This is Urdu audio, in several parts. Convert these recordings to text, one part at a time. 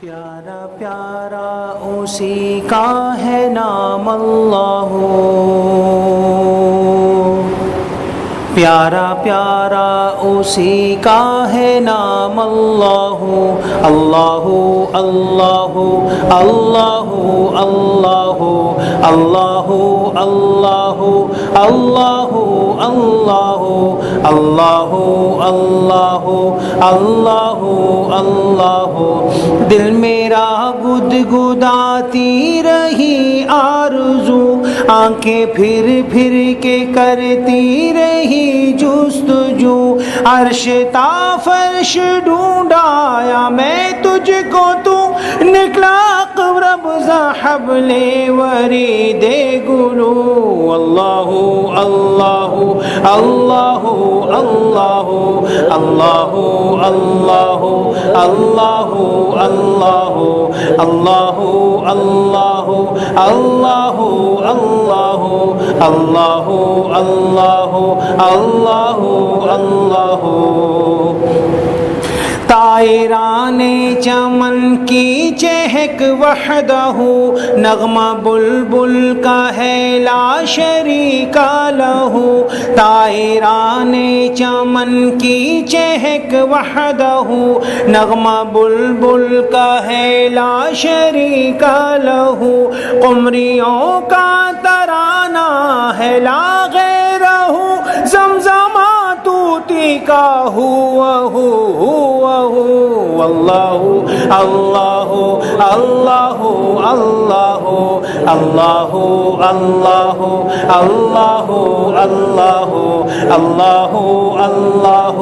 پیارا پیارا اسی کا ہے نام اللہ، پیارا پیارا اسی کا ہے نام اللہ، اللہ اللہ اللہ اللہ اللہ اللہ اللہ اللہ اللہ اللہ اللہ اللہ۔ دل میرا گدگداتی رہی آرزو، آنکھیں پھر پھر کے کرتی رہی جستجو، عرش تا فرش ڈھونڈایا میں تجھ کو، تو نکلا قرب ز حبل ورید گلو۔ اللہ اللہ اللہ اللہ اللہ اللہ اللہ اللہ اللہ اللہ اللہ اللہ اللہ اللہ اللہ۔ طائران چمن کی چہک وحدہ، نغمہ بلبل کا ہے لا شریک لہ۔ طائران چمن کی چہک وحدہ، نغمہ بلبل کا ہے لا شریک لہ۔ قمریوں کا ترانہ ہے لا غیرہ، زمزمہ طوطی کا ہوا اللہ اللہ اللہ اللہ اللہ اللہ اللہ اللہ اللہ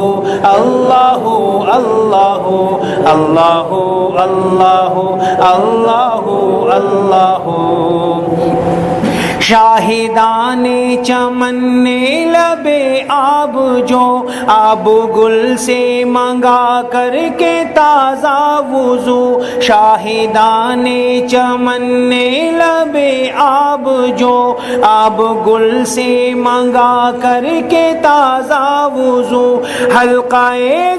اللہ اللہ اللہ اللہ اللہ اللہ۔ شاہدان چمن نے لب آب جو، آب گل سے منگا کر کے تازہ وضو۔ شاہدان چمن نے لب آب جو، آب گل سے منگا کر کے تازہ وضو۔ حلقہ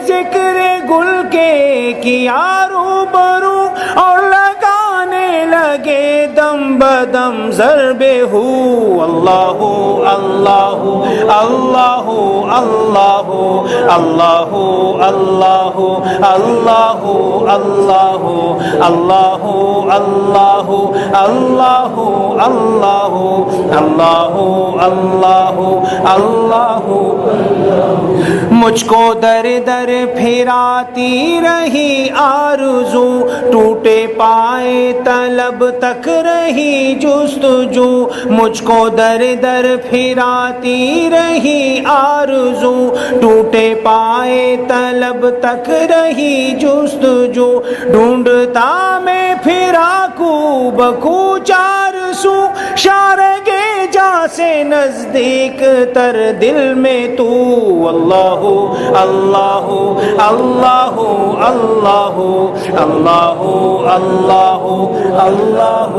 ذکر گل کے کیا روبرو، اور لگانے لگے دم بدم ضرب ہو۔ اللہ اللہ اللہ اللہ اللہ اللہ اللہ اللہ اللہ اللہ اللہ اللہ اللہ اللہ اللہ۔ مجھ کو در در پھراتی رہی آرزو، ٹوٹے پائے طلب تک رہی جستجو۔ مجھ کو در در پھراتی رہی آرزو، ٹوٹے پائے طلب تک رہی جستجو۔ ڈھونڈتا میں پھرا کو بکو چار سو، شارگے جا سے نزدیک تر دل میں تو۔ اللہ اللہ اللہ اللہ اللہ اللہ اللہ اللہ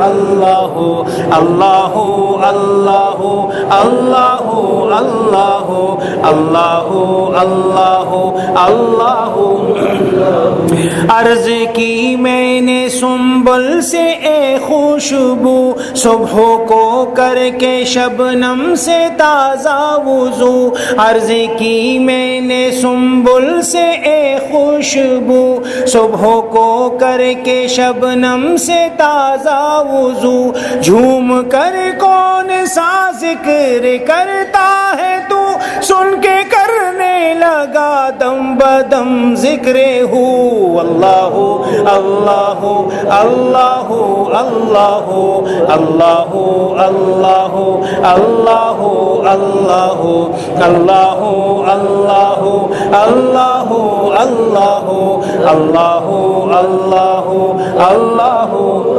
اللہ اللہ اللہ اللہ اللہ اللہ اللہ۔ عرض کی میں نے سنبل سے اے خوشبو، صبح کو کر کے شبنم سے تازہ وضو۔ عرض کی میں نے سنبل سے اے خوشبو، صبح کو کر کے شبنم سے تازہ وضو۔ جھوم کر کون سا ذکر کرتا ہے تو، سن کے کرنے لگا دم بدم ذکر ہو۔ اللہ اللہ اللہ اللہ اللہ اللہ اللہ اللہ اللہ اللہ اللہ اللہ اللہ اللہ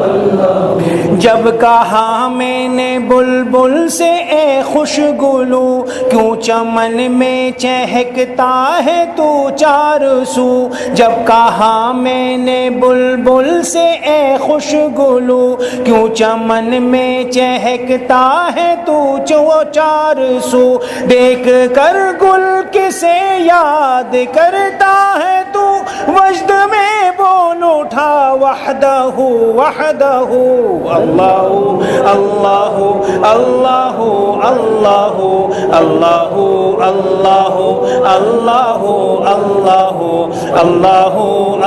اللہ۔ جب کہا میں نے بلبل سے اے خوش گلو، کیوں چمن میں چہکتا ہے تو چار سو۔ جب کہا میں نے بلبل سے اے خوش گلو، کیوں چمن میں چہکتا ہے تو چار سو۔ دیکھ کر گل کسے یاد کرتا ہے تو، وجد میں بول اٹھا وحدہ وحدہ اللہ اللہ اللہ اللہ اللہ اللہ اللہ اللہ اللہ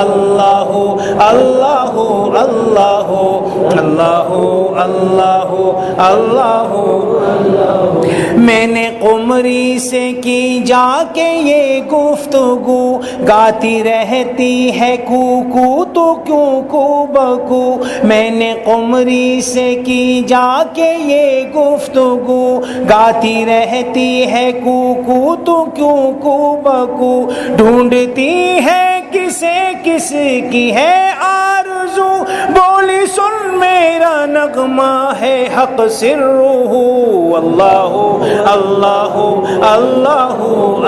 اللہ اللہ اللہ اللہ اللہ اللہ۔ میں نے قمری سے کی جا کے یہ گفتگو، گاتی رہتی ہے کوکو تو کیوں کو بکو۔ میں نے قمری سے کی جا کے یہ گفتگو، گاتی رہتی ہے کوکو تو کیوں کو بکو۔ ڈھونڈتی ہے کسے کس کی ہے آرزو، بولی سن میرا نغمہ ہے حق سرہ۔ اللہ اللہ اللہ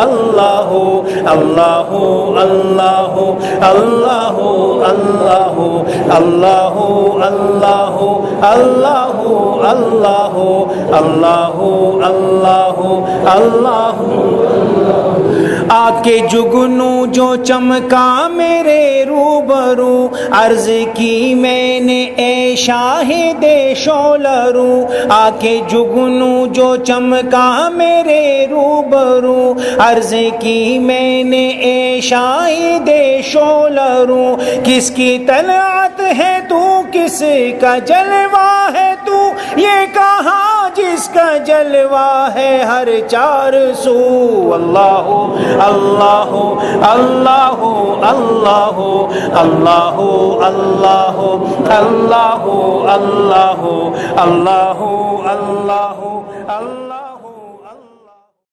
اللہ اللہ اللہ اللہ اللہ اللہ اللہ اللہ اللہ اللہ اللہ اللہ۔ آ کے جگنو جو چمکا میرے روبرو، عرض کی میں نے اے شاہد شولرو۔ آ کے جگنو جو چمکا میرے روبرو، عرض کی میں نے اے شاہد شولرو۔ کس کی طلعت ہے تو، کس کا جلوہ ہے تو، یہ کہاں جس کا جلوہ ہے ہر چار سو۔ اللہ اللہ اللہ اللہ اللہ اللہ اللہ اللہ اللہ اللہ